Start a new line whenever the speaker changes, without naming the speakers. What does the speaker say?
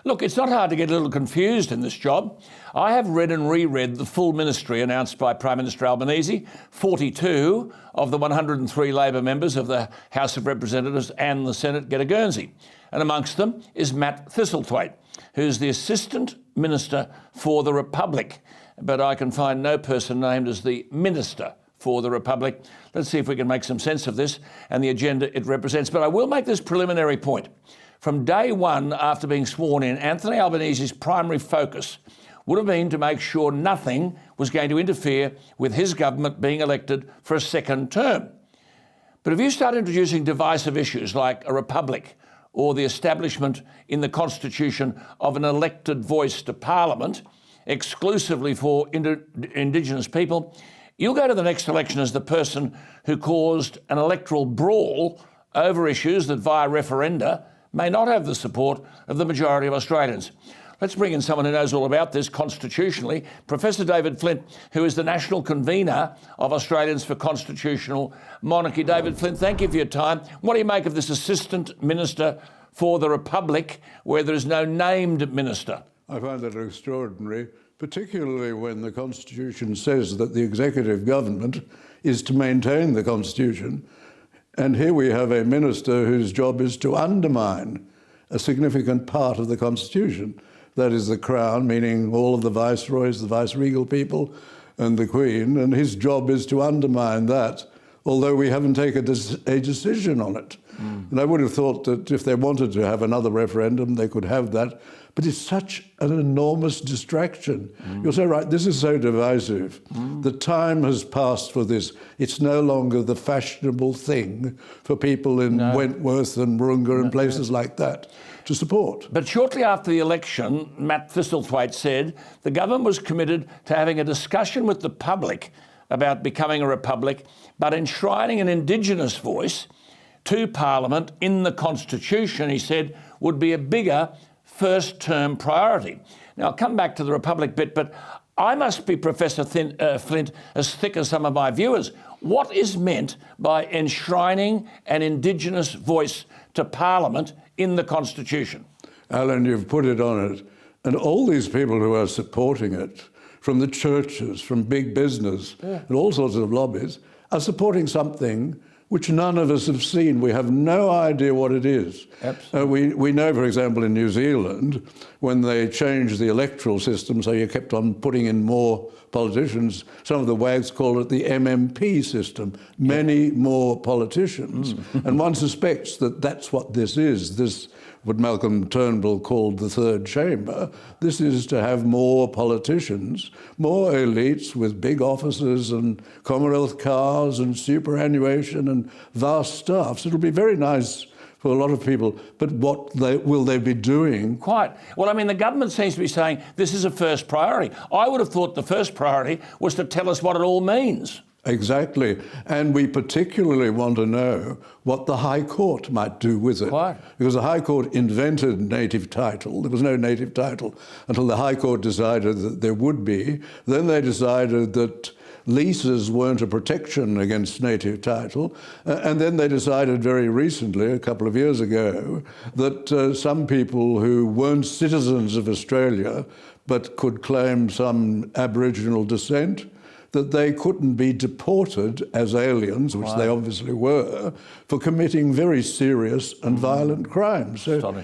Look, it's not hard to get a little confused in this job. I have read and reread the full ministry announced by Prime Minister Albanese. 42 of the 103 Labor members of the House of Representatives and the Senate get a Guernsey. And amongst them is Matt Thistlethwaite, who's the Assistant Minister for the Republic. But I can find no person named as the Minister for the Republic. Let's see if we can make some sense of this and the agenda it represents. But I will make this preliminary point. From day one after being sworn in, Anthony Albanese's primary focus would have been to make sure nothing was going to interfere with his government being elected for a second term. But if you start introducing divisive issues like a republic or the establishment in the Constitution of an elected voice to Parliament exclusively for Indigenous people, you'll go to the next election as the person who caused an electoral brawl over issues that via referenda may not have the support of the majority of Australians. Let's bring in someone who knows all about this constitutionally, Professor David Flint, who is the national convener of Australians for Constitutional Monarchy. David Flint, thank you for your time. What do you make of this Assistant Minister for the Republic where there is no named minister?
I find that extraordinary, particularly when the Constitution says that the executive government is to maintain the Constitution. And here we have a minister whose job is to undermine a significant part of the Constitution. That is the Crown, meaning all of the viceroys, the viceregal people, and the Queen. And his job is to undermine that, although we haven't taken a decision on it. And I would have thought that if they wanted to have another referendum, they could have that. But it's such an enormous distraction. You're so right, this is so divisive. The time has passed for this. It's no longer the fashionable thing for people in Wentworth and Warringah and places like that to support.
But shortly after the election, Matt Thistlethwaite said the government was committed to having a discussion with the public about becoming a republic, but enshrining an Indigenous voice to Parliament in the Constitution, he said, would be a bigger first-term priority. Now, I'll come back to the Republic bit, but I must be, Professor Flint, as thick as some of my viewers. What is meant by enshrining an Indigenous voice to Parliament in the Constitution?
Alan, you've put it on it. And all these people who are supporting it, from the churches, from big business, and all sorts of lobbies, are supporting something which none of us have seen. We have no idea what it is. We know, for example, in New Zealand, when they changed the electoral system, so you kept on putting in more politicians, some of the wags call it the MMP system, many more politicians. And one suspects that that's what this is, this what Malcolm Turnbull called the third chamber. This is to have more politicians, more elites with big offices and Commonwealth cars and superannuation and vast staffs. It'll be very nice for a lot of people, but what will they be doing?
Quite. Well, I mean, the government seems to be saying this is a first priority. I would have thought the first priority was to tell us what it all means.
Exactly. And we particularly want to know what the High Court might do with it.
Quite.
Because the High Court invented native title. There was no native title until the High Court decided that there would be. Then they decided that leases weren't a protection against native title. And then they decided very recently, a couple of years ago, that some people who weren't citizens of Australia but could claim some Aboriginal descent, that they couldn't be deported as aliens, which they obviously were, for committing very serious and violent crimes. So